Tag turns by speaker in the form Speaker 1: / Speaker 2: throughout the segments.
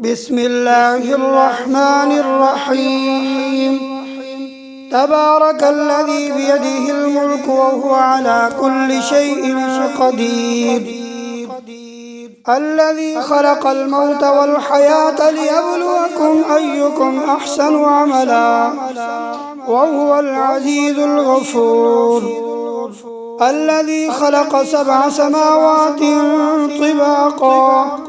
Speaker 1: بسم الله الرحمن الرحيم. تبارك الذي بيده الملك وهو على كل شيء قدير. الذي خلق الموت والحياة ليبلوكم أيكم أحسن عملا وهو العزيز الغفور. الذي خلق 7 سماوات طباقا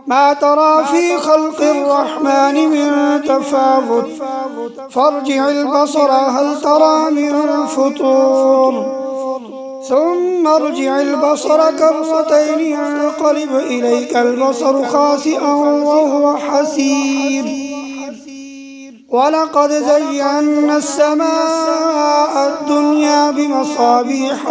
Speaker 1: ما ترى في خلق الرحمن من تفاوت فارجع البصر هل ترى من فطور ثم ارجع البصر كرتين ينقلب إليك البصر خاسئا وهو حسير. ولقد زينا السماء الدنيا بمصابيح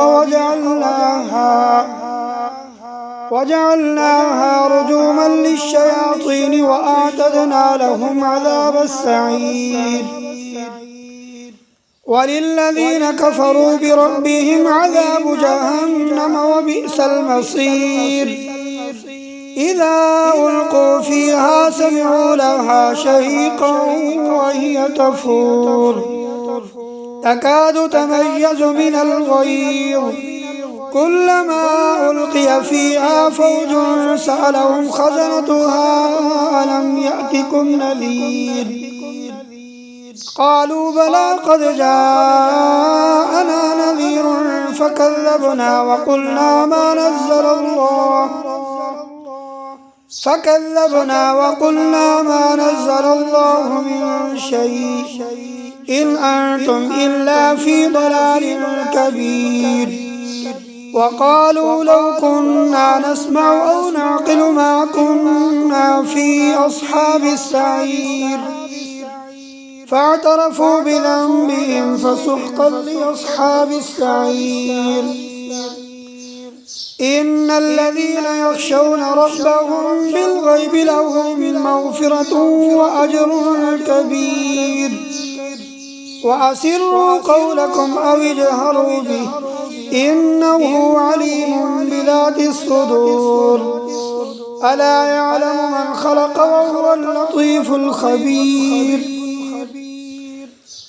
Speaker 1: وجعلناها رجوما للشياطين وأعتدنا لهم عذاب السعير. وللذين كفروا بربهم عذاب جهنم وبئس المصير. إذا ألقوا فيها سمعوا لها شهيقا وهي تفور تكاد تميز من الغيظ كلما ألقي فيها فوج سألهم خزنتها ألم يأتكم نذير قالوا بلى قد جاءنا نذير فكذبنا وقلنا ما نزل الله من شيء إن أنتم إلا في ضلال كبير. وقالوا لو كنا نسمع أو نعقل ما كنا في أصحاب السعير فاعترفوا بذنبهم فسحقا لأصحاب السعير. إن الذين يخشون ربهم بالغيب لهم مغفرة وأجر كبير. وأسروا قولكم أو اجهروا به إنه عليم بذات الصدور. ألا يعلم من خلق وهو اللطيف الخبير.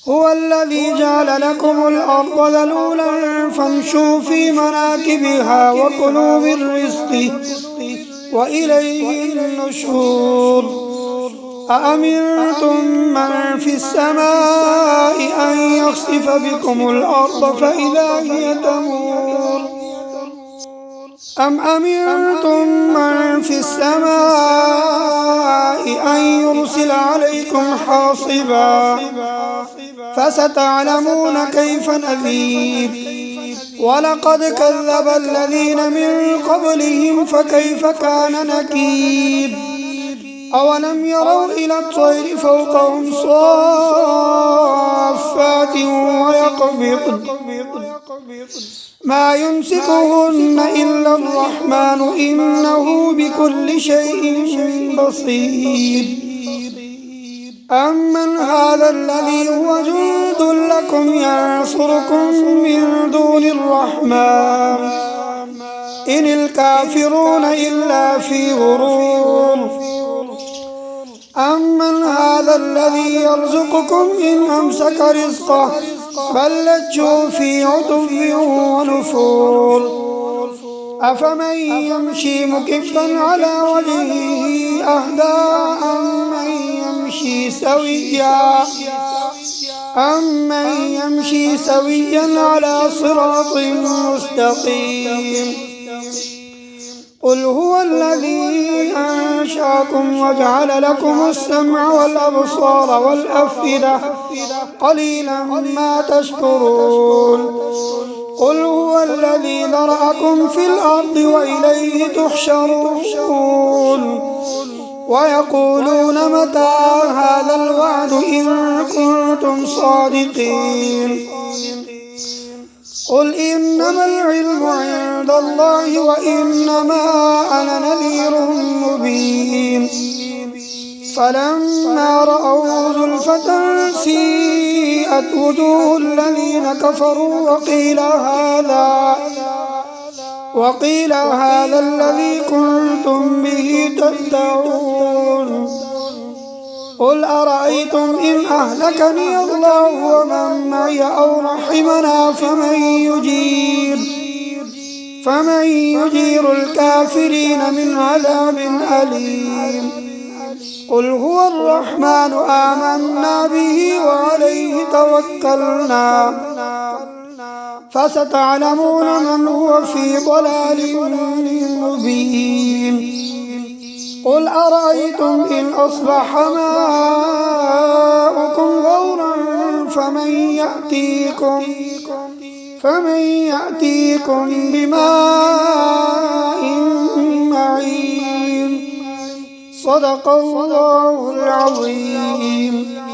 Speaker 1: هو الذي جعل لكم الأرض ذلولا فامشوا في مناكبها وكلوا من رزقه وإليه النشور. أأمنتم من في السماء أن يخسف بكم الأرض فإذا هي تمور أم أمنتم من في السماء أن يرسل عليكم حاصبا فستعلمون كيف نذير. ولقد كذب الذين من قبلهم فكيف كان نكير. أولم يروا إلى الطير فوقهم صافات ويقبضن ما يمسكهن إلا الرحمن إنه بكل شيء بصير. أمن هذا الذي هو جند لكم ينصركم من دون الرحمن إن الكافرون إلا في غرور. أمن هذا الذي يرزقكم إن أمسك رزقه بل لجوا في عتو ونفور. أفمن يمشي مكبا على وجهه أهدى أمن يمشي سويا على صراط مستقيم. قل هو الذي أنشأكم وجعل لكم السمع والأبصار والأفئدة قليلا ما تشكرون. قل هو الذي ذرأكم في الأرض وإليه تحشرون. ويقولون متى هذا الوعد إن كنتم صادقين. قل إنما العلم عند الله وإنما أنا نذير مبين. فلما رأوا زلفة سيئت وجوه الذين كفروا وقيل هذا الذي كنتم به تدعون. قل أرأيتم إن أهلكني الله ومن معي أو رحمنا فمن يجير الكافرين من عذاب أليم قل هو الرحمن آمنا به وعليه توكلنا فستعلمون من هو في ضلال مبين قل أرأيتم إن أصبح ماؤكم غورا فمن يأتيكم بماء معين صدق الله العظيم.